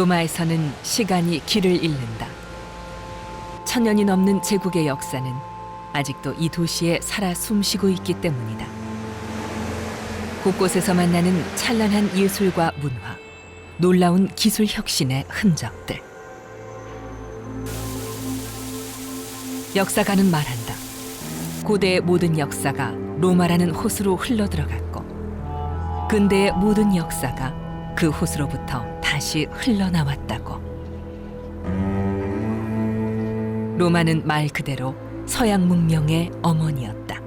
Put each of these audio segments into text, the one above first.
로마에서는 시간이 길을 잃는다. 1000년이 넘는 제국의 역사는 아직도 이 도시에 살아 숨쉬고 있기 때문이다. 곳곳에서 만나는 찬란한 예술과 문화, 놀라운 기술 혁신의 흔적들. 역사가는 말한다. 고대의 모든 역사가 로마라는 호수로 흘러들어갔고 근대의 모든 역사가 그 호수로부터 다시 흘러나왔다고. 로마는 말 그대로 서양 문명의 어머니였다.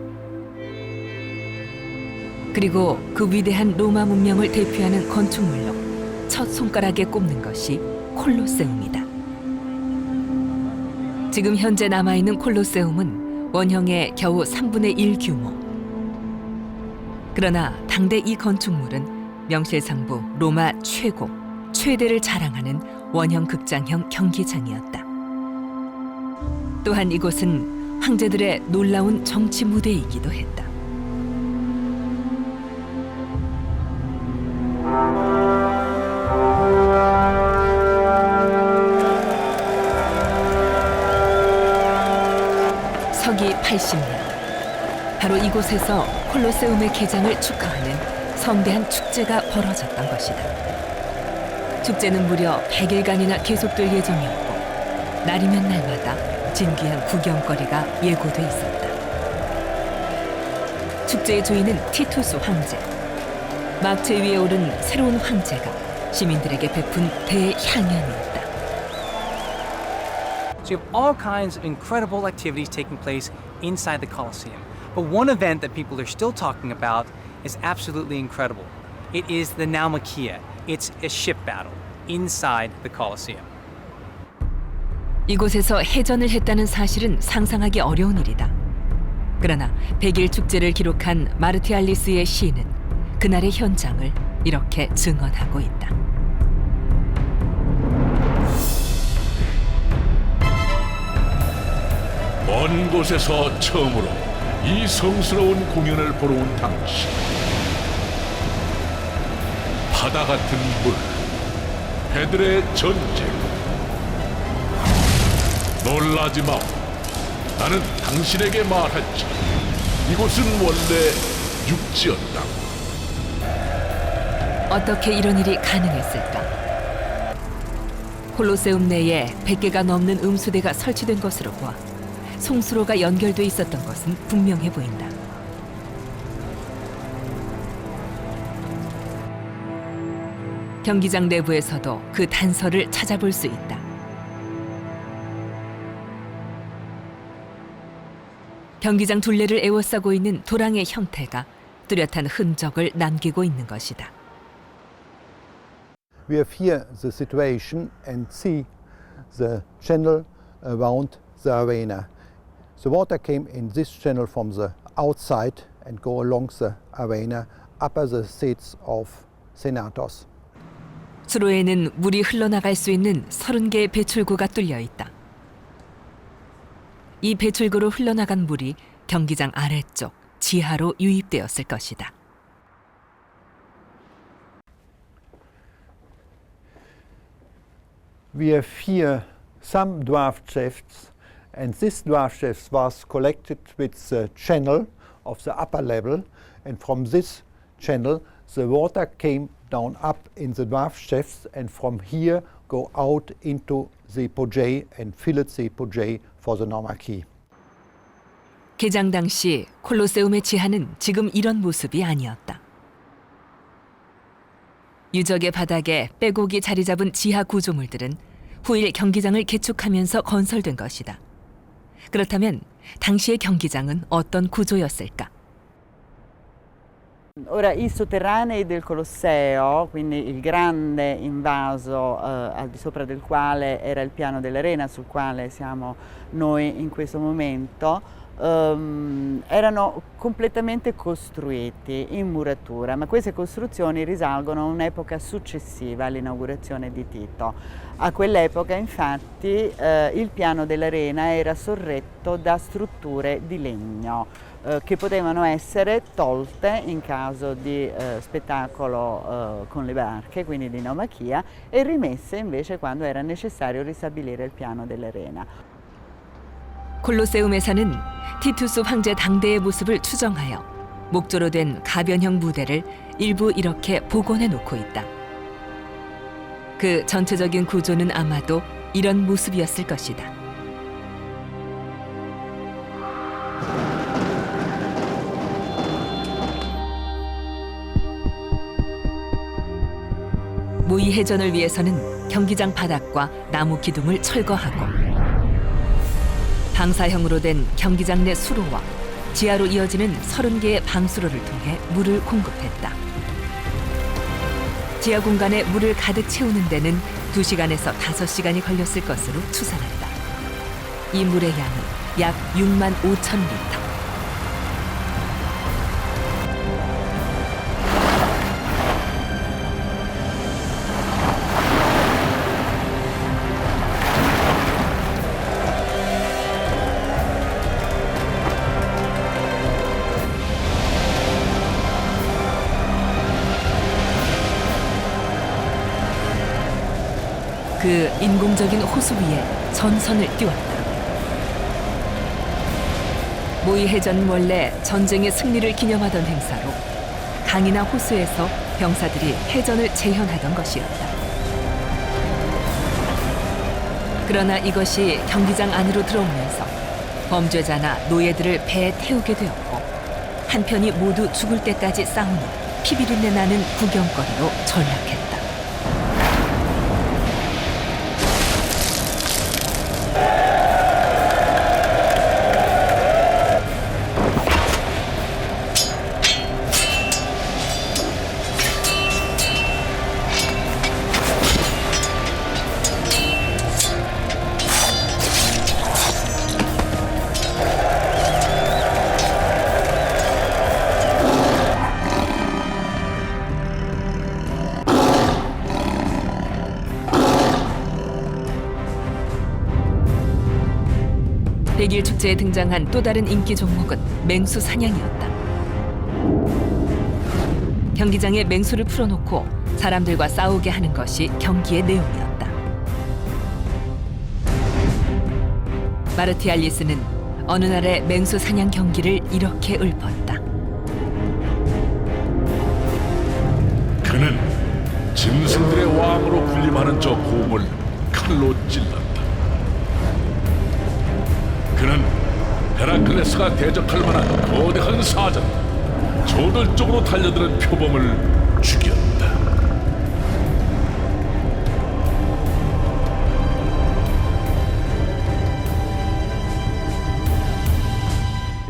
그리고 그 위대한 로마 문명을 대표하는 건축물로 첫 손가락에 꼽는 것이 콜로세움이다. 지금 현재 남아있는 콜로세움은 원형의 겨우 3분의 1 규모. 그러나 당대 이 건축물은 명실상부 로마 최대를 자랑하는 원형 극장형 경기장이었다. 또한 이곳은 황제들의 놀라운 정치 무대이기도 했다. 서기 80년, 바로 이곳에서 콜로세움의 개장을 축하하는 성대한 축제가 벌어졌던 것이다. 축제는 무려 100일간이나 계속될 예정이었고 날이면 날마다 진귀한 구경거리가 예고돼 있었다. 축제의 주인은 티투스 황제. 막체 위에 오른 새로운 황제가 시민들에게 베푼 대향연이었다. So you have all kinds of incredible activities taking place inside the Colosseum. But one event that people are still talking about is absolutely incredible. It is the Naumachia. It's a ship battle inside the Colosseum. 이곳에서 해전을 했다는 사실은 상상하기 어려운 일이다. 그러나 100일 축제를 기록한 마르티알리스의 시인은 그날의 현장을 이렇게 증언하고 있다. 먼 곳에서 처음으로 이 성스러운 공연을 보러 온 당신, 바다 같은 물, 배들의 전쟁. 놀라지 마. 나는 당신에게 말하지. 이곳은 원래 육지였다. 어떻게 이런 일이 가능했을까? 콜로세움 내에 100개가 넘는 음수대가 설치된 것으로 보아 송수로가 연결돼 있었던 것은 분명해 보인다. 경기장 내부에서도 그 단서를 찾아볼 수 있다. 경기장 둘레를 에워싸고 있는 도랑의 형태가 뚜렷한 흔적을 남기고 있는 것이다. We have here the situation and see the channel around the arena. The water came in this channel from the outside and go along the arena up the seats of senators. 수로에는 물이 흘러나갈 수 있는 30개의 배출구가 뚫려 있다. 이 배출구로 흘러나간 물이 경기장 아래쪽 지하로 유입되었을 것이다. We have here some draft shafts, and this draft shaft was collected with the channel of the upper level, and from this channel the water came down up in the draft shafts, and from here go out into the Poggia and filled the Poggia for the Naumachia. 개장 당시 콜로세움의 지하는 지금 이런 모습이 아니었다. 유적의 바닥에 빼곡이 자리 잡은 지하 구조물들은 후일 경기장을 개축하면서 건설된 것이다. 그렇다면 당시의 경기장은 어떤 구조였을까? Ora, i sotterranei del Colosseo, quindi il grande invaso al di sopra del quale era il piano dell'arena sul quale siamo noi in questo momento, erano completamente costruiti in muratura, ma queste costruzioni risalgono a un'epoca successiva all'inaugurazione di Tito. A quell'epoca infatti il piano dell'arena era sorretto da strutture di legno. che potevano essere tolte in caso di spettacolo con le barche, quindi di naumachia, e rimesse invece quando era necessario ristabilire il piano dell'arena. 콜로세움에서는 티투스 황제 당대의 모습을 추정하여 목조로 된 가변형 무대를 일부 이렇게 복원해 놓고 있다. 그 전체적인 구조는 아마도 이런 모습이었을 것이다. 모의 해전을 위해서는 경기장 바닥과 나무 기둥을 철거하고 방사형으로 된 경기장 내 수로와 지하로 이어지는 30개의 방수로를 통해 물을 공급했다. 지하 공간에 물을 가득 채우는 데는 2시간에서 5시간이 걸렸을 것으로 추산한다. 이 물의 양은 약 6만 5천 리터. 그 인공적인 호수 위에 전선을 띄웠다. 모의 해전은 원래 전쟁의 승리를 기념하던 행사로 강이나 호수에서 병사들이 해전을 재현하던 것이었다. 그러나 이것이 경기장 안으로 들어오면서 범죄자나 노예들을 배에 태우게 되었고 한편이 모두 죽을 때까지 싸우는 피비린내 나는 구경거리로 전락했다. 백일 축제에 등장한 또 다른 인기 종목은 맹수 사냥이었다. 경기장에 맹수를 풀어놓고 사람들과 싸우게 하는 것이 경기의 내용이었다. 마르티알리스는 어느 날의 맹수 사냥 경기를 이렇게 읊었다. 그는 짐승들의 왕으로 군림하는 저 곰을 칼로 찔렀다. 그는 헤라클레스가 대적할 만한 거대한 사자, 저돌적으로 달려드는 표범을 죽였다.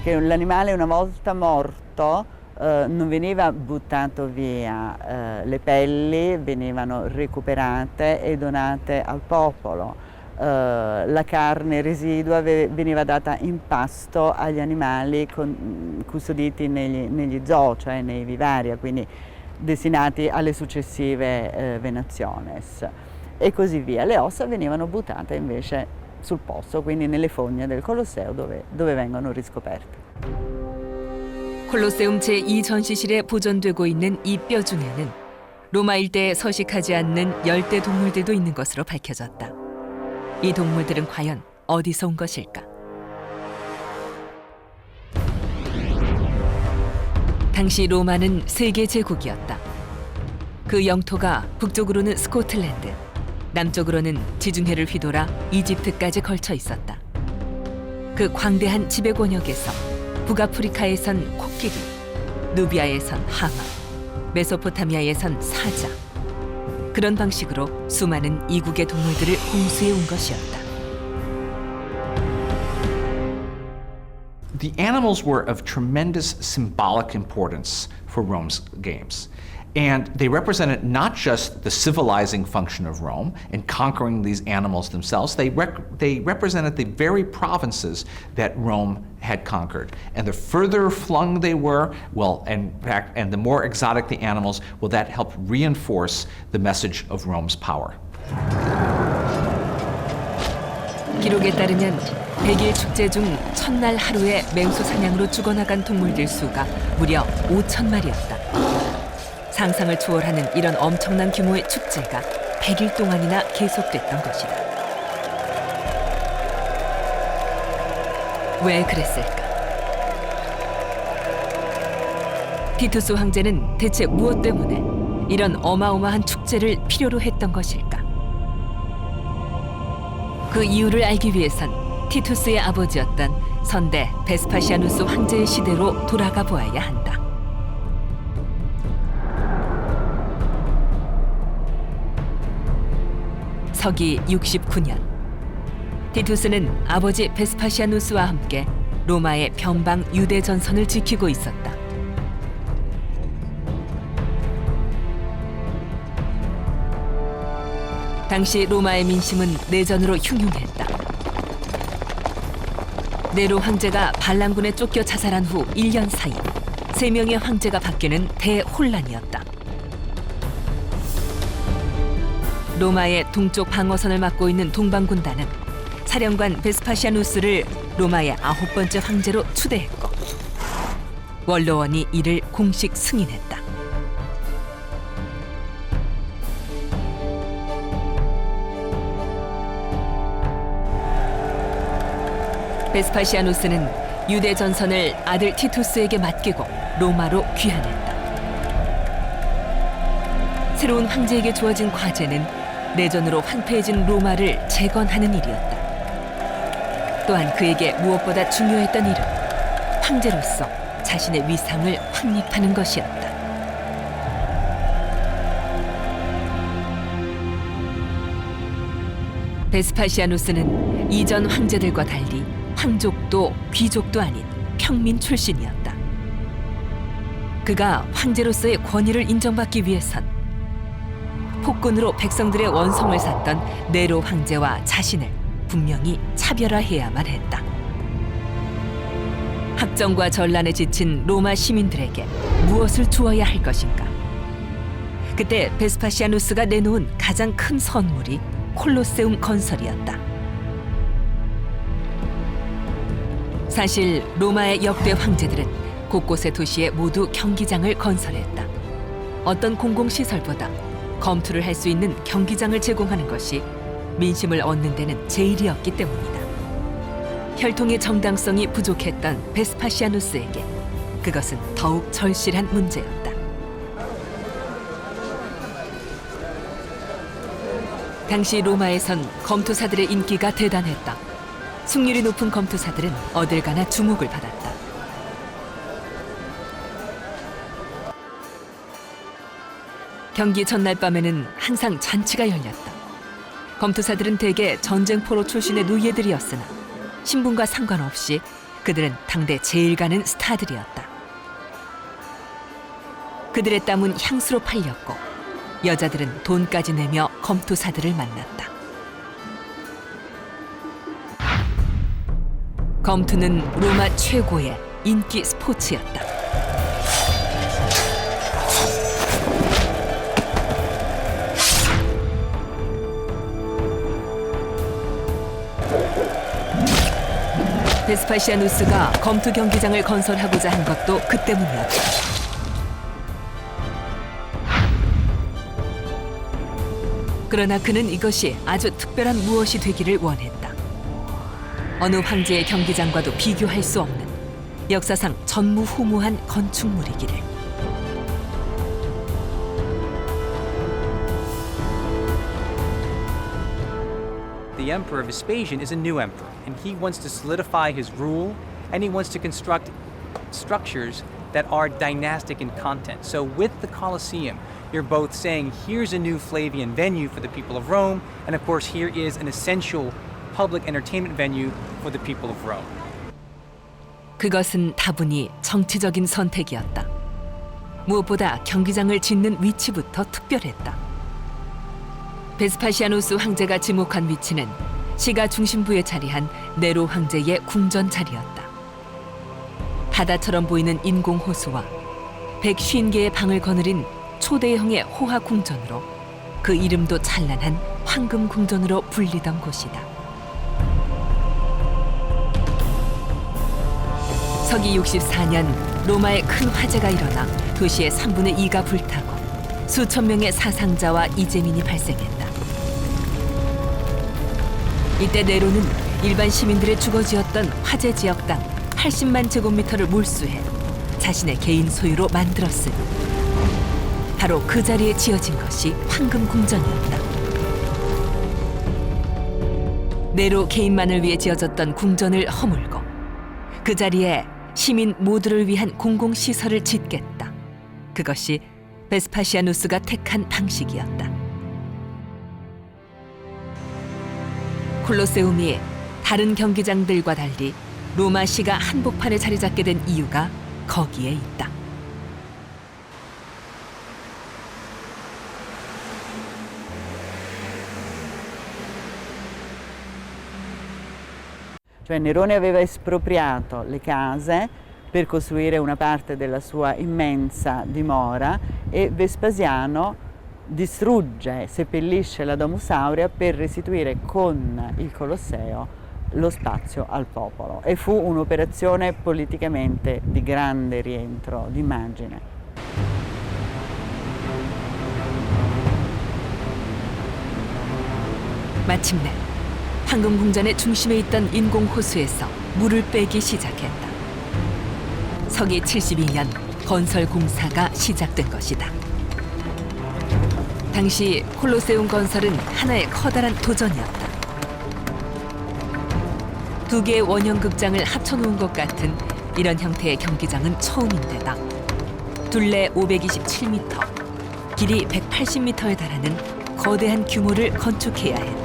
Perché l'animale una volta morto non veniva buttato via, le pelli venivano recuperate e donate al popolo. La carne residua veniva data in pasto agli animali custoditi negli zoo, cioè nei vivaria, quindi destinati alle successive venaciones e così via. Le ossa venivano buttate invece sul posto, quindi nelle fogne del Colosseo dove vengono riscoperte. 콜로세움 제2전시실에 보존되고 있는 이 뼈 중에는 로마 일대에 서식하지 않는 열대 동물들도 있는 것으로 밝혀졌다. 이 동물들은 과연 어디서 온 것일까? 당시 로마는 세계 제국이었다. 그 영토가 북쪽으로는 스코틀랜드, 남쪽으로는 지중해를 휘돌아 이집트까지 걸쳐 있었다. 그 광대한 지배 권역에서 북아프리카에선 코끼리, 누비아에선 하마, 메소포타미아에선 사자. 그런 방식으로 수많은 이국의 동물들을 공수해 온 것이었다. The animals were of tremendous symbolic importance for Rome's games. And they represented not just the civilizing function of Rome in conquering these animals themselves, they represented the very provinces that Rome had conquered. And the further flung they were, well, in fact, and the more exotic the animals, well, that helped reinforce the message of Rome's power. 기록에 따르면 100일 축제 중 첫날 하루에 맹수 사냥으로 죽어나간 동물들 수가 무려 5천 마리였다. 상상을 초월하는 이런 엄청난 규모의 축제가 100일 동안이나 계속됐던 것이다. 왜 그랬을까? 티투스 황제는 대체 무엇 때문에 이런 어마어마한 축제를 필요로 했던 것일까? 그 이유를 알기 위해선 티투스의 아버지였던 선대 베스파시아누스 황제의 시대로 돌아가 보아야 한다. 서기 69년, 티투스는 아버지 베스파시아누스와 함께 로마의 변방 유대 전선을 지키고 있었다. 당시 로마의 민심은 내전으로 흉흉했다. 네로 황제가 반란군에 쫓겨 자살한 후 1년 사이 3명의 황제가 바뀌는 대혼란이었다. 로마의 동쪽 방어선을 맡고 있는 동방군단은 사령관 베스파시아누스를 로마의 9번째 황제로 추대했고 원로원이 이를 공식 승인했다. 베스파시아누스는 유대 전선을 아들 티투스에게 맡기고 로마로 귀환했다. 새로운 황제에게 주어진 과제는 내전으로 황폐해진 로마를 재건하는 일이었다. 또한 그에게 무엇보다 중요했던 일은 황제로서 자신의 위상을 확립하는 것이었다. 베스파시아누스는 이전 황제들과 달리 황족도 귀족도 아닌 평민 출신이었다. 그가 황제로서의 권위를 인정받기 위해선 폭군으로 백성들의 원성을 샀던 네로 황제와 자신을 분명히 차별화해야만 했다. 학정과 전란에 지친 로마 시민들에게 무엇을 주어야 할 것인가? 그때 베스파시아누스가 내놓은 가장 큰 선물이 콜로세움 건설이었다. 사실 로마의 역대 황제들은 곳곳의 도시에 모두 경기장을 건설했다. 어떤 공공시설보다 검투를 할 수 있는 경기장을 제공하는 것이 민심을 얻는 데는 제일이었기 때문이다. 혈통의 정당성이 부족했던 베스파시아누스에게 그것은 더욱 절실한 문제였다. 당시 로마에선 검투사들의 인기가 대단했다. 승률이 높은 검투사들은 어딜 가나 주목을 받았다. 경기 전날 밤에는 항상 잔치가 열렸다. 검투사들은 대개 전쟁포로 출신의 노예들이었으나 신분과 상관없이 그들은 당대 제일 가는 스타들이었다. 그들의 땀은 향수로 팔렸고 여자들은 돈까지 내며 검투사들을 만났다. 검투는 로마 최고의 인기 스포츠였다. 베스파시아누스가 검투 경기장을 건설하고자 한 것도 그 때문이었다. 그러나 그는 이것이 아주 특별한 무엇이 되기를 원했다. 어느 황제의 경기장과도 비교할 수 없는 역사상 전무후무한 건축물이기를. The Emperor Vespasian is a new emperor, and he wants to solidify his rule, and he wants to construct structures that are dynastic in content. So with the Colosseum, you're both saying, here's a new Flavian venue for the people of Rome, and of course here is an essential public entertainment venue for the people of Rome. 그것은 다분히 정치적인 선택이었다. 무엇보다 경기장을 짓는 위치부터 특별했다. 베스파시아누스 황제가 지목한 위치는 시가 중심부에 자리한 네로 황제의 궁전 자리였다. 바다처럼 보이는 인공 호수와 150개의 방을 거느린 초대형의 호화 궁전으로 그 이름도 찬란한 황금 궁전으로 불리던 곳이다. 서기 64년 로마에 큰 화재가 일어나 도시의 3분의 2가 불타고 수천 명의 사상자와 이재민이 발생했다. 이때 네로는 일반 시민들의 주거지였던 화재 지역당 80만 제곱미터를 몰수해 자신의 개인 소유로 만들었으니 바로 그 자리에 지어진 것이 황금궁전이었다. 네로 개인만을 위해 지어졌던 궁전을 허물고 그 자리에 시민 모두를 위한 공공시설을 짓겠다. 그것이 베스파시아누스가 택한 방식이었다. 콜로세움이 다른 경기장들과 달리 로마시가 한복판에 자리 잡게 된 이유가 거기에 있다. Cioè Nerone aveva espropriato le case per costruire una parte della sua immensa dimora e Vespasiano distrugge, seppellisce la Domus Aurea per restituire con il Colosseo lo spazio al popolo e fu un'operazione politicamente di grande rientro d'immagine. 마침내 황금궁전의 중심에 있던 인공호수에서 물을 빼기 시작했다. 서기 72년 건설 공사가 시작된 것이다. 당시 콜로세움 건설은 하나의 커다란 도전이었다. 두 개의 원형 극장을 합쳐놓은 것 같은 이런 형태의 경기장은 처음인데다 둘레 527m, 길이 180m에 달하는 거대한 규모를 건축해야 했다.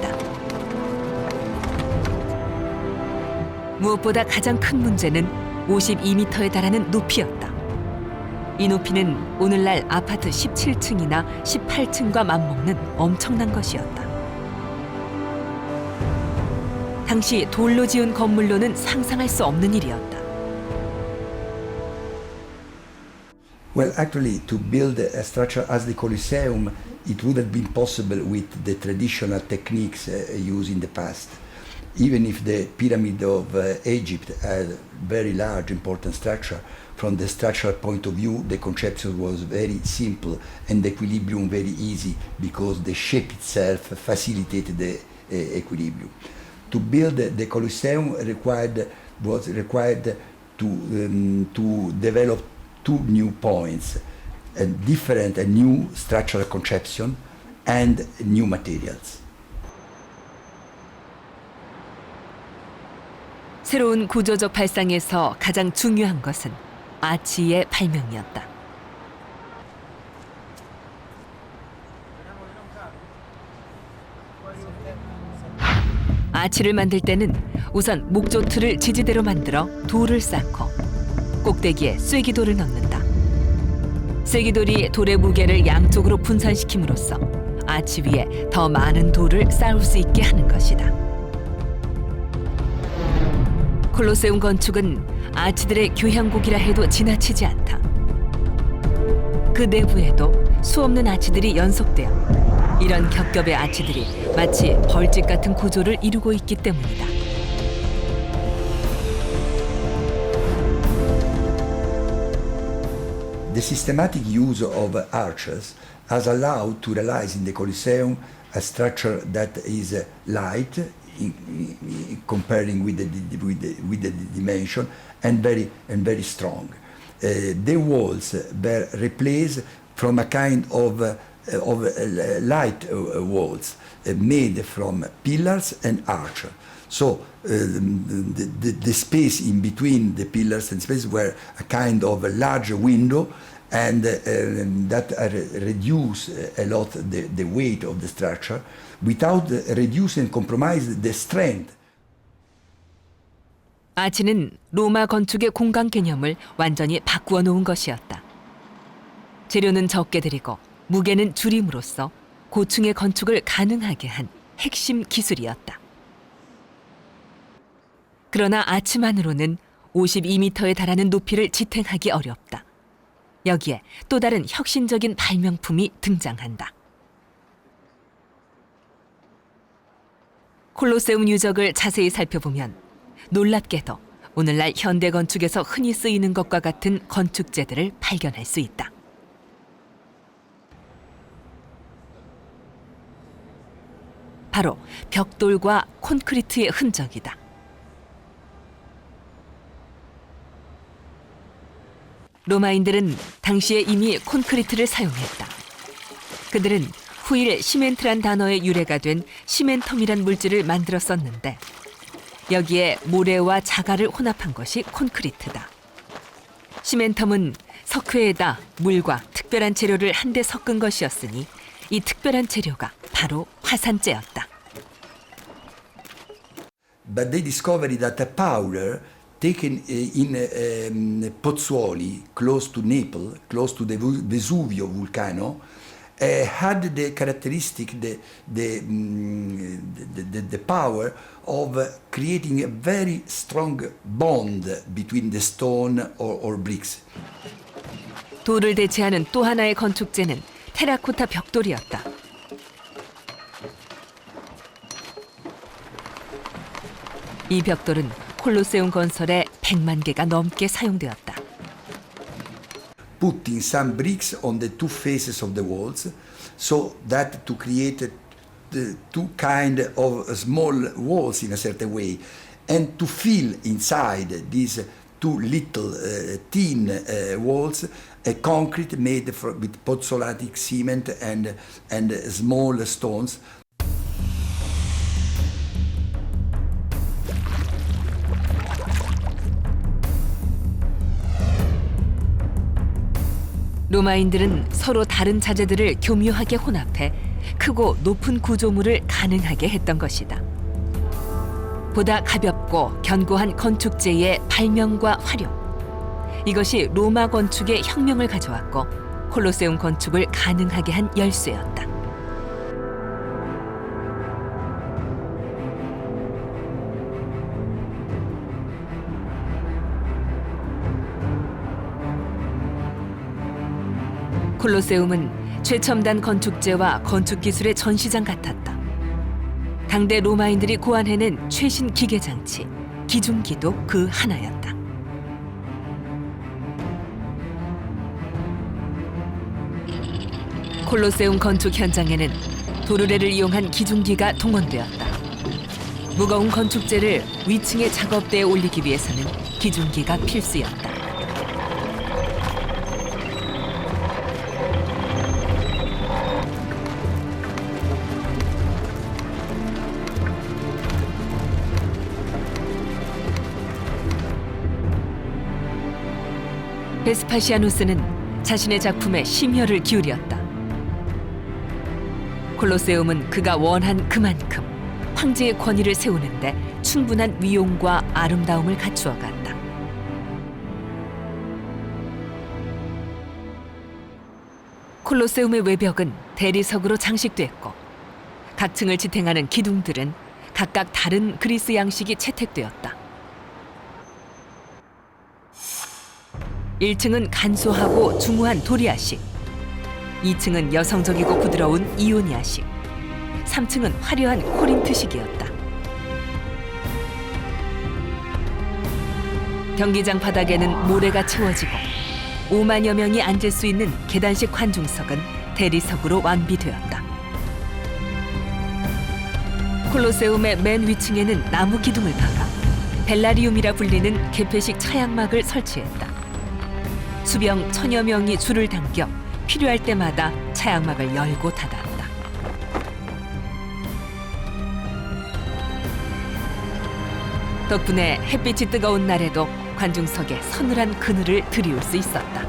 무엇보다 가장 큰 문제는 52m에 달하는 높이였다. 이 높이는 오늘날 아파트 17층이나 18층과 맞먹는 엄청난 것이었다. 당시 돌로 지은 건물로는 상상할 수 없는 일이었다. Well, actually, to build a structure as the Colosseum, it would have been possible with the traditional techniques used in the past. Even if the Pyramid of Egypt had a very large, important structure, from the structural point of view, the conception was very simple and the equilibrium very easy because the shape itself facilitated the equilibrium. To build the Colosseum was required to develop two new points, a different, a new structural conception and new materials. 새로운 구조적 발상에서 가장 중요한 것은 아치의 발명이었다. 아치를 만들 때는 우선 목조틀을 지지대로 만들어 돌을 쌓고 꼭대기에 쐐기돌을 넣는다. 쐐기돌이 돌의 무게를 양쪽으로 분산시킴으로써 아치 위에 더 많은 돌을 쌓을 수 있게 하는 것이다. 콜로세움 건축은 아치들의 교향곡이라 해도 지나치지 않다. 그 내부에도 수없는 아치들이 연속되어 이런 겹겹의 아치들이 마치 벌집 같은 구조를 이루고 있기 때문이다. The systematic use of arches has allowed to realize in the Colosseum a structure that is light comparing with the dimension and very strong. The walls were replaced from a kind of light walls made from pillars and arch. So the space in between the pillars and space were a kind of a large window, and that reduce a lot the weight of the structure without reducing and compromise the strength. 아치는 로마 건축의 공간 개념을 완전히 바꾸어 놓은 것이었다. 재료는 적게 들이고 무게는 줄임으로써 고층의 건축을 가능하게 한 핵심 기술이었다. 그러나 아치만으로는 52m에 달하는 높이를 지탱하기 어렵다. 여기에 또 다른 혁신적인 발명품이 등장한다. 콜로세움 유적을 자세히 살펴보면 놀랍게도 오늘날 현대 건축에서 흔히 쓰이는 것과 같은 건축재들을 발견할 수 있다. 바로 벽돌과 콘크리트의 흔적이다. 로마인들은 당시에 이미 콘크리트를 사용했다. 그들은 후일 시멘트란 단어의 유래가 된 시멘텀이란 물질을 만들어 썼는데 여기에 모래와 자갈을 혼합한 것이 콘크리트다. 시멘텀은 석회에다 물과 특별한 재료를 한데 섞은 것이었으니 이 특별한 재료가 바로 화산재였다. But they discovered that a powder taken in Pozzuoli, close to Naples, close to the Vesuvio volcano, had the characteristic, the power of creating a very strong bond between the stone or bricks. 돌을 대체하는 또 하나의 건축재는 테라코타 벽돌이었다. 이 벽돌은 콜로세움 건설에 100만 개가 넘게 사용되었다. Putting some bricks on the two faces of the walls, so that to create the two kind of small walls in a certain way, and to fill inside these two little thin walls a concrete made with pozzolatic cement and small stones. 로마인들은 서로 다른 자재들을 교묘하게 혼합해 크고 높은 구조물을 가능하게 했던 것이다. 보다 가볍고 견고한 건축재의 발명과 활용. 이것이 로마 건축의 혁명을 가져왔고 콜로세움 건축을 가능하게 한 열쇠였다. 콜로세움은 최첨단 건축재와 건축기술의 전시장 같았다. 당대 로마인들이 고안해낸 최신 기계장치, 기중기도 그 하나였다. 콜로세움 건축 현장에는 도르래를 이용한 기중기가 동원되었다. 무거운 건축재를 위층의 작업대에 올리기 위해서는 기중기가 필수였다. 베스파시아누스는 자신의 작품에 심혈을 기울였다. 콜로세움은 그가 원한 그만큼 황제의 권위를 세우는데 충분한 위용과 아름다움을 갖추어 갔다. 콜로세움의 외벽은 대리석으로 장식됐고 각 층을 지탱하는 기둥들은 각각 다른 그리스 양식이 채택되었다. 1층은 간소하고 중후한 도리아식, 2층은 여성적이고 부드러운 이오니아식, 3층은 화려한 코린트식이었다. 경기장 바닥에는 모래가 채워지고 5만여 명이 앉을 수 있는 계단식 관중석은 대리석으로 완비되었다. 콜로세움의 맨 위층에는 나무 기둥을 박아 벨라리움이라 불리는 개폐식 차양막을 설치했다. 수병 1000여 명이 줄을 당겨 필요할 때마다 차양막을 열고 닫았다. 덕분에 햇빛이 뜨거운 날에도 관중석에 서늘한 그늘을 드리울 수 있었다.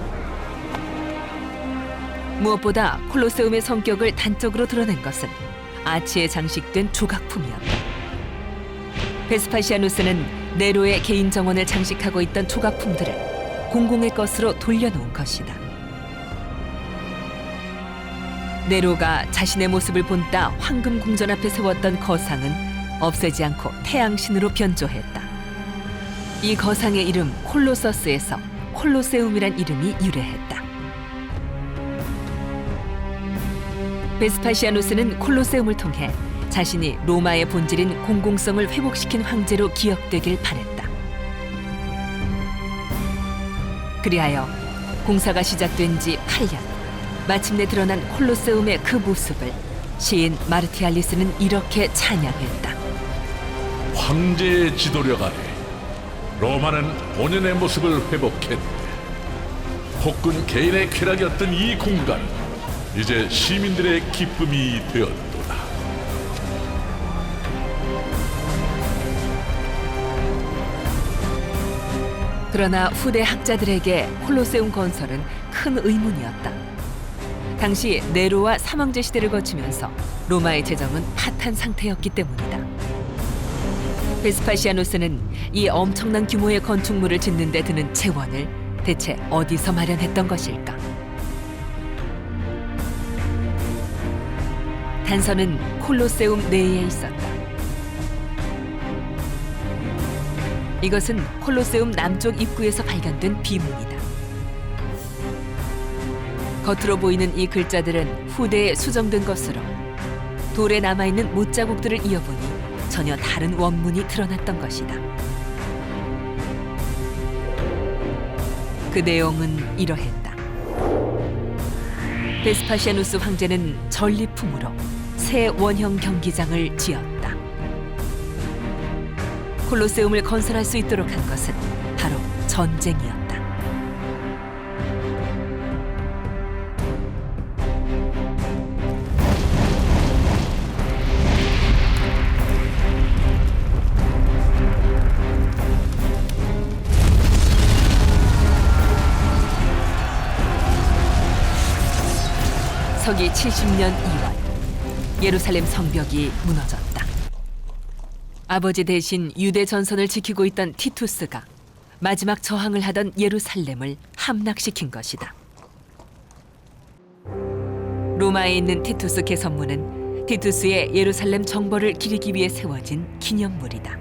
무엇보다 콜로세움의 성격을 단적으로 드러낸 것은 아치에 장식된 조각품이었다. 베스파시아누스는 네로의 개인 정원을 장식하고 있던 조각품들을 공공의 것으로 돌려놓은 것이다. 네로가 자신의 모습을 본따 황금 궁전 앞에 세웠던 거상은 없애지 않고 태양신으로 변조했다. 이 거상의 이름 콜로서스에서 콜로세움이란 이름이 유래했다. 베스파시아누스는 콜로세움을 통해 자신이 로마의 본질인 공공성을 회복시킨 황제로 기억되길 바랬다. 그리하여 공사가 시작된 지 8년, 마침내 드러난 콜로세움의 그 모습을 시인 마르티알리스는 이렇게 찬양했다. 황제의 지도력 아래 로마는 본연의 모습을 회복했네. 폭군 개인의 쾌락이었던 이 공간은 이제 시민들의 기쁨이 되었도다. 그러나 후대 학자들에게 콜로세움 건설은 큰 의문이었다. 당시 네로와 삼형제 시대를 거치면서 로마의 재정은 파탄 상태였기 때문이다. 베스파시아누스는 이 엄청난 규모의 건축물을 짓는 데 드는 재원을 대체 어디서 마련했던 것일까? 단서는 콜로세움 내에 있었다. 이것은 콜로세움 남쪽 입구에서 발견된 비문이다. 겉으로 보이는 이 글자들은 후대에 수정된 것으로 돌에 남아있는 못자국들을 이어보니 전혀 다른 원문이 드러났던 것이다. 그 내용은 이러했다. 베스파시아누스 황제는 전리품으로 새 원형 경기장을 지었다. 콜로세움을 건설할 수 있도록 한 것은 바로 전쟁이었다. 서기 70년 2월, 예루살렘 성벽이 무너졌다. 아버지 대신 유대 전선을 지키고 있던 티투스가 마지막 저항을 하던 예루살렘을 함락시킨 것이다. 로마에 있는 티투스 개선문은 티투스의 예루살렘 정벌을 기리기 위해 세워진 기념물이다.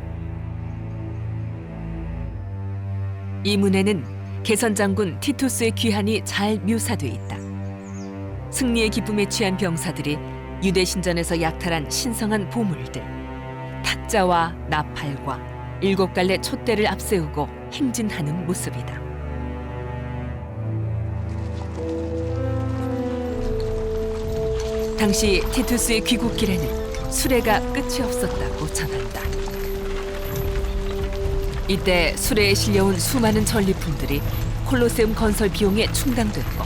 이 문에는 개선장군 티투스의 귀환이 잘 묘사돼 있다. 승리의 기쁨에 취한 병사들이 유대 신전에서 약탈한 신성한 보물들, 탁자와 나팔과 7갈래 촛대를 앞세우고 행진하는 모습이다. 당시 티투스의 귀국길에는 수레가 끝이 없었다고 전한다. 이때 수레에 실려온 수많은 전리품들이 콜로세움 건설 비용에 충당됐고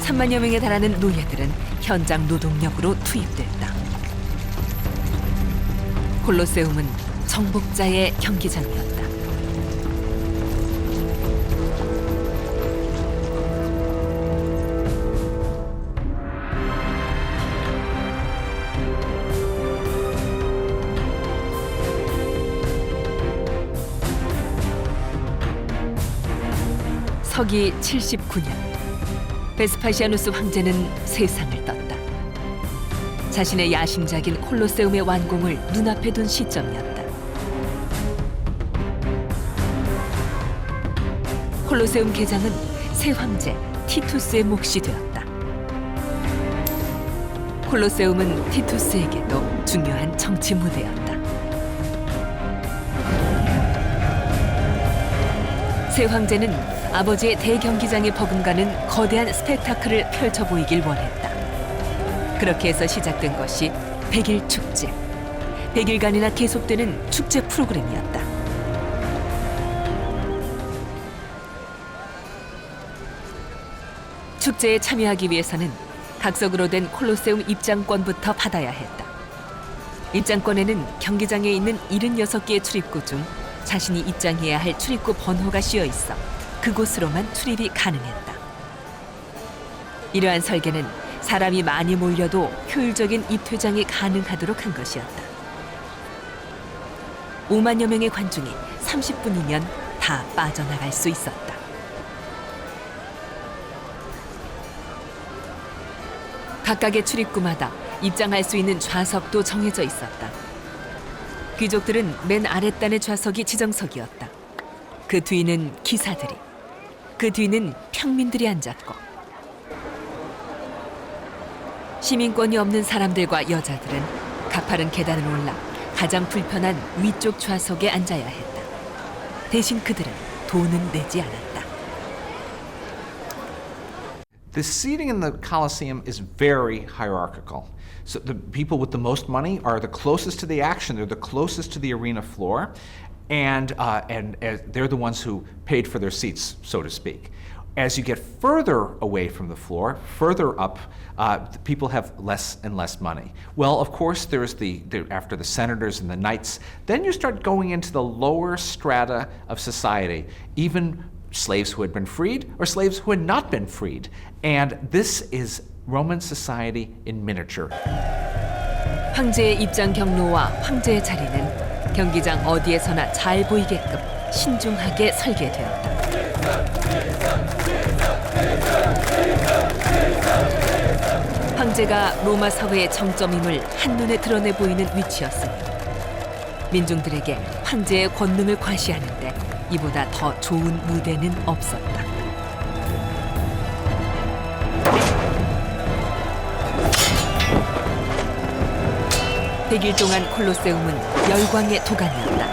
3만여 명에 달하는 노예들은 현장 노동력으로 투입됐다. 콜로세움은 정복자의 경기장이었다. 서기 79년, 베스파시아누스 황제는 세상을 떴다. 자신의 야심작인 콜로세움의 완공을 눈앞에 둔 시점이었다. 콜로세움 개장은 새 황제 티투스의 몫이 되었다. 콜로세움은 티투스에게도 중요한 정치 무대였다. 새 황제는 아버지의 대경기장에 버금가는 거대한 스펙타클을 펼쳐 보이길 원했다. 그렇게 해서 시작된 것이 100일 축제, 100일간이나 계속되는 축제 프로그램이었다. 축제에 참여하기 위해서는 각석으로 된 콜로세움 입장권부터 받아야 했다. 입장권에는 경기장에 있는 76개의 출입구 중 자신이 입장해야 할 출입구 번호가 씌어 있어 그곳으로만 출입이 가능했다. 이러한 설계는 사람이 많이 몰려도 효율적인 입퇴장이 가능하도록 한 것이었다. 5만여 명의 관중이 30분이면 다 빠져나갈 수 있었다. 각각의 출입구마다 입장할 수 있는 좌석도 정해져 있었다. 귀족들은 맨 아랫단의 좌석이 지정석이었다. 그 뒤는 기사들이, 그 뒤는 평민들이 앉았고 시민권이 없는 사람들과 여자들은 가파른 계단을 올라 가장 불편한 위쪽 좌석에 앉아야 했다. 대신 그들은 돈은 내지 않았다. The seating in the Colosseum is very hierarchical. So the people with the most money are the closest to the action. They're the closest to the arena floor, and they're the ones who paid for their seats, so to speak. As you get further away from the floor, further up, the people have less and less money. Well, of course, there's after the senators and the knights, then you start going into the lower strata of society, even slaves who had been freed or slaves who had not been freed. And this is Roman society in miniature. 황제의 입장 경로와 황제의 자리는 경기장 어디에서나 잘 보이게끔 신중하게 설계되었다. 황제가 로마 사회의 정점임을 한눈에 드러내 보이는 위치였으니 민중들에게 황제의 권능을 과시하는데 이보다 더 좋은 무대는 없었다. 100일 동안 콜로세움은 열광의 도가니였다.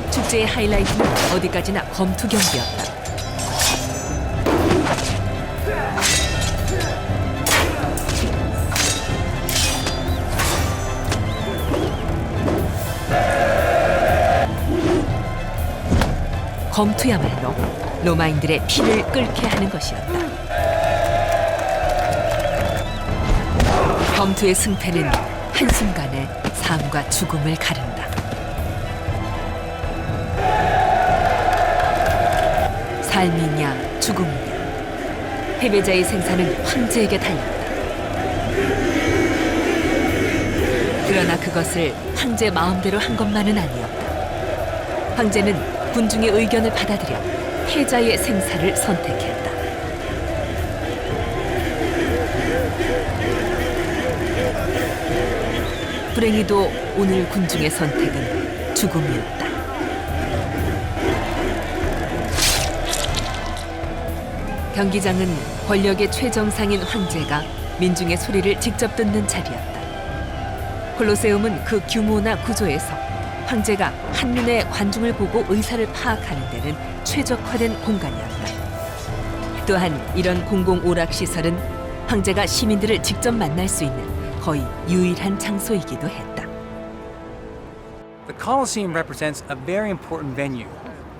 축제의 하이라이트는 어디까지나 검투 경기였다. 검투야말로 로마인들의 피를 끓게 하는 것이었다. 검투의 승패는 한순간에 삶과 죽음을 가른다. 삶이냐 죽음이냐, 패배자의 생사는 황제에게 달렸다. 그러나 그것을 황제 마음대로 한 것만은 아니었다. 황제는 군중의 의견을 받아들여 패자의 생사를 선택했다. 불행히도 오늘 군중의 선택은 죽음이었다. 경기장은 권력의 최정상인 황제가 민중의 소리를 직접 듣는 자리였다. 콜로세움은 그 규모나 구조에서 황제가 한눈에 관중을 보고 의사를 파악하는 데는 최적화된 공간이었다. 또한 이런 공공 오락시설은 황제가 시민들을 직접 만날 수 있는 거의 유일한 장소이기도 했다. The Colosseum represents a very important venue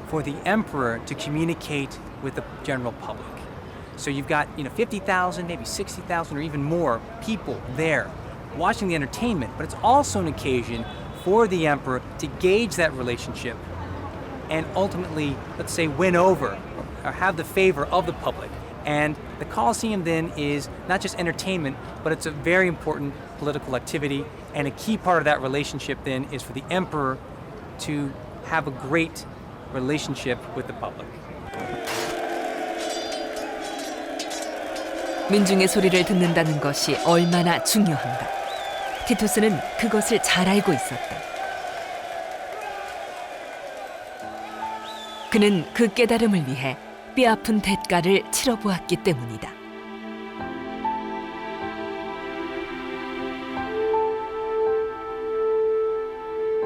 for the emperor to communicate with the general public. So you've got, 50,000, maybe 60,000 or even more people there watching the entertainment, but it's also an occasion for the emperor to gauge that relationship and ultimately, let's say, win over or have the favor of the public. And the Colosseum then is not just entertainment, but it's a very important political activity. And a key part of that relationship then is for the emperor to have a great relationship with the public. 민중의 소리를 듣는다는 것이 얼마나 중요한가. 티투스는 그것을 잘 알고 있었다. 그는 그 깨달음을 위해 뼈아픈 대가를 치러보았기 때문이다.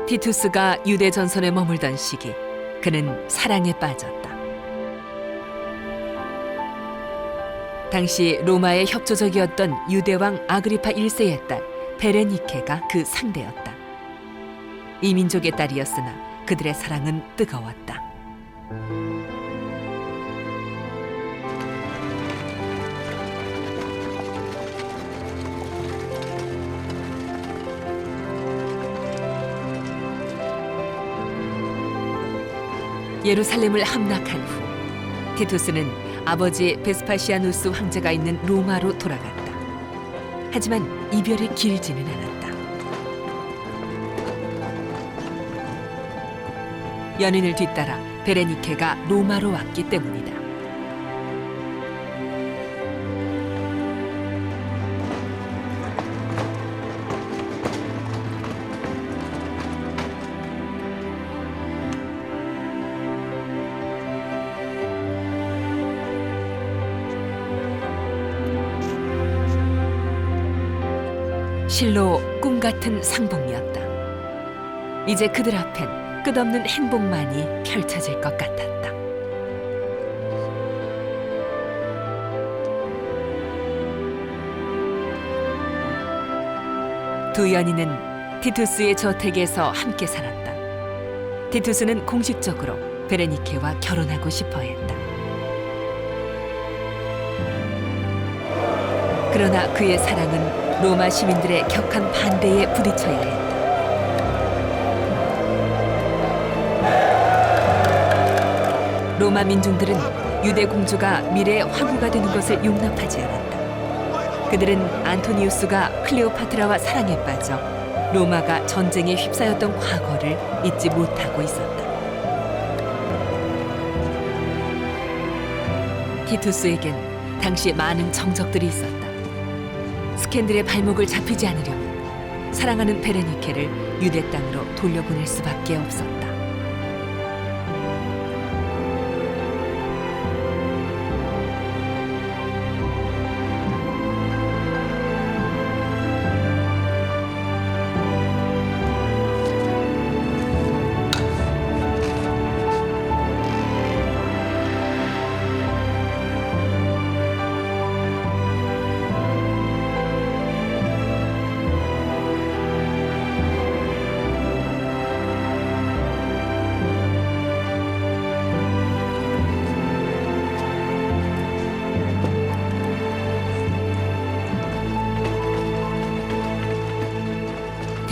티투스가 유대 전선에 머물던 시기, 그는 사랑에 빠졌다. 당시 로마의 협조적이었던 유대왕 아그리파 1세의 딸 베레니케가 그 상대였다. 이 민족의 딸이었으나 그들의 사랑은 뜨거웠다. 예루살렘을 함락한 후 티투스는 아버지 베스파시아누스 황제가 있는 로마로 돌아갔다. 하지만 이별이 길지는 않았다. 연인을 뒤따라 베레니케가 로마로 왔기 때문이다. 실로 꿈 같은 상봉이었다. 이제 그들 앞엔 끝없는 행복만이 펼쳐질 것 같았다. 두 연인은 티투스의 저택에서 함께 살았다. 티투스는 공식적으로 베레니케와 결혼하고 싶어 했다. 그러나 그의 사랑은 로마 시민들의 격한 반대에 부딪혀야 했다. 로마 민중들은 유대 공주가 미래의 화구가 되는 것을 용납하지 않았다. 그들은 안토니우스가 클레오파트라와 사랑에 빠져 로마가 전쟁에 휩싸였던 과거를 잊지 못하고 있었다. 티투스에겐 당시 많은 정적들이 있었다. 스캔들의 발목을 잡히지 않으려면 사랑하는 베레니케를 유대 땅으로 돌려보낼 수밖에 없었다.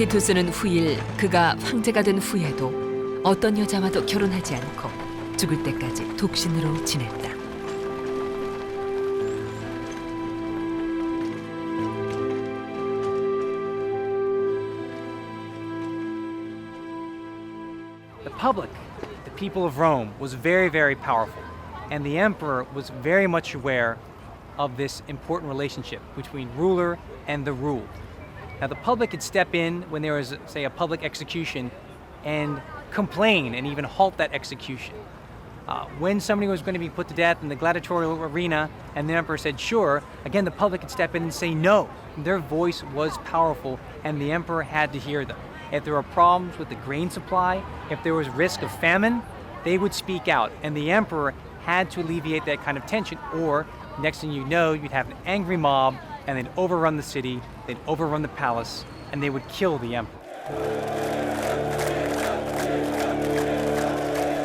티투스는 후일 그가 황제가 된 후에도 어떤 여자와도 결혼하지 않고 죽을 때까지 독신으로 지냈다. The public, the people of Rome, was very, very powerful. And the emperor was very much aware of this important relationship between ruler and the ruled. Now, the public could step in when there was, say, a public execution and complain and even halt that execution. When somebody was going to be put to death in the gladiatorial arena and the emperor said, sure, again, the public could step in and say no. Their voice was powerful and the emperor had to hear them. If there were problems with the grain supply, if there was risk of famine, they would speak out. And the emperor had to alleviate that kind of tension, or next thing you know, you'd have an angry mob and they'd overrun the city, they'd overrun the palace, and they would kill the emperor.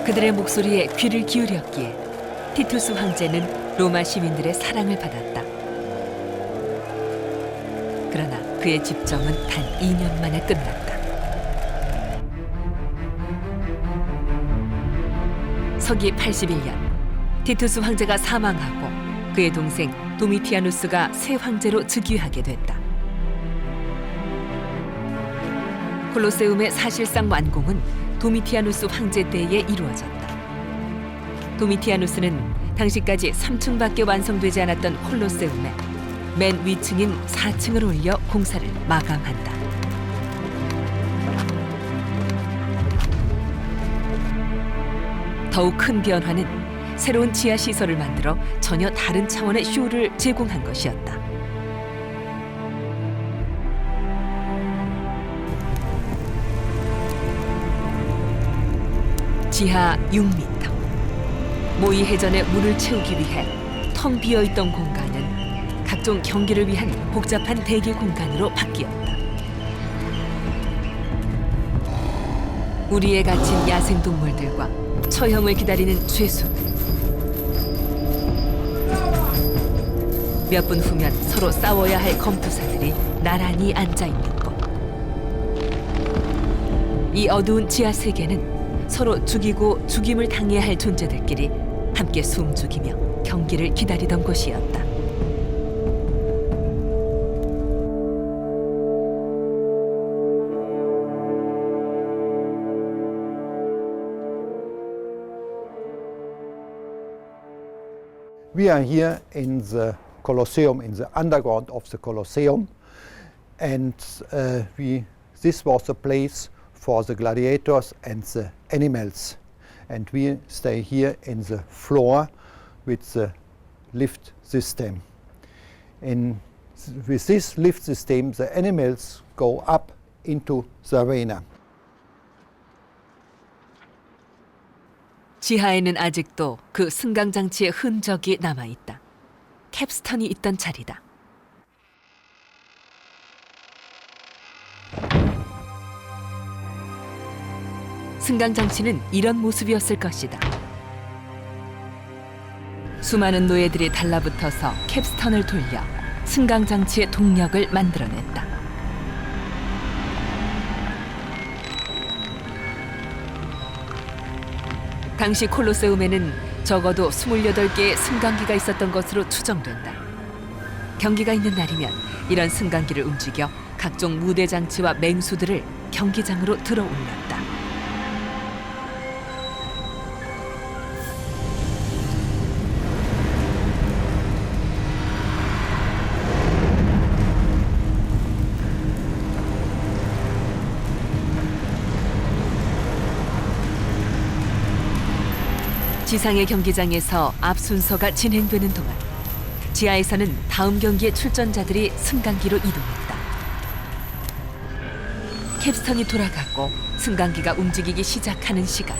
그들의 목소리에 귀를 기울였기에 티투스 황제는 로마 시민들의 사랑을 받았다. 그러나 그의 집정은 단 2년 만에 끝났다. 서기 81년 티투스 황제가 사망하고 그의 동생 도미티아누스가 새 황제로 즉위하게 됐다. 콜로세움의 사실상 완공은 도미티아누스 황제 때에 이루어졌다. 도미티아누스는 당시까지 3층밖에 완성되지 않았던 콜로세움의 맨 위층인 4층을 올려 공사를 마감한다. 더욱 큰 변화는 새로운 지하 시설을 만들어 전혀 다른 차원의 쇼를 제공한 것이었다. 지하 6m. 모이 해전에 물을 채우기 위해 텅 비어 있던 공간은 각종 경기를 위한 복잡한 대기 공간으로 바뀌었다. 우리에 갇힌 야생 동물들과 처형을 기다리는 죄수들. 몇 분 후면 서로 싸워야 할 검투사들이 나란히 앉아 있는 곳. 이 어두운 지하 세계는 서로 죽이고 죽임을 당해야 할 존재들끼리 함께 숨죽이며 경기를 기다리던 곳이었다. We are here in the Colosseum, in the underground of the Colosseum, and this was the place for the gladiators and the animals. And we stay here in the floor with the lift system. With this lift system, the animals go up into the arena. 지하에는 아직도 그 승강장치의 흔적이 남아있다. 캡스턴이 있던 자리다. 승강장치는 이런 모습이었을 것이다. 수많은 노예들이 달라붙어서 캡스턴을 돌려 승강장치의 동력을 만들어냈다. 당시 콜로세움에는 적어도 28개의 승강기가 있었던 것으로 추정된다. 경기가 있는 날이면 이런 승강기를 움직여 각종 무대 장치와 맹수들을 경기장으로 들어 올렸다. 지상의 경기장에서 앞 순서가 진행되는 동안 지하에서는 다음 경기의 출전자들이 승강기로 이동했다. 캡스턴이 돌아가고 승강기가 움직이기 시작하는 시간.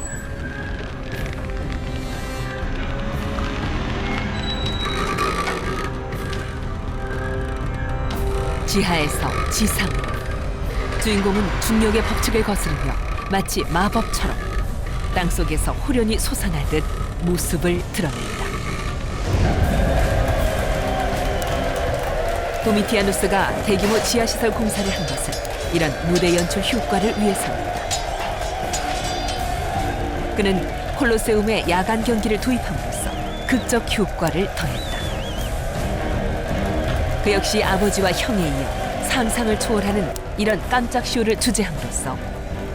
지하에서 지상으로. 주인공은 중력의 법칙을 거스르며 마치 마법처럼 땅속에서 호련히 솟아나듯 모습을 드러낸다. 도미티아누스가 대규모 지하시설 공사를 한 것은 이런 무대 연출 효과를 위해서입니다. 그는 콜로세움에 야간 경기를 도입함으로써 극적 효과를 더했다. 그 역시 아버지와 형에 이어 상상을 초월하는 이런 깜짝 쇼를 주재함으로써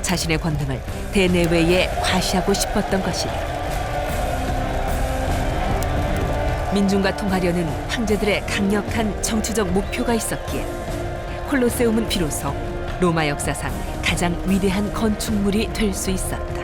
자신의 권능을 대내외에 과시하고 싶었던 것이다. 민중과 통하려는 황제들의 강력한 정치적 목표가 있었기에 콜로세움은 비로소 로마 역사상 가장 위대한 건축물이 될 수 있었다.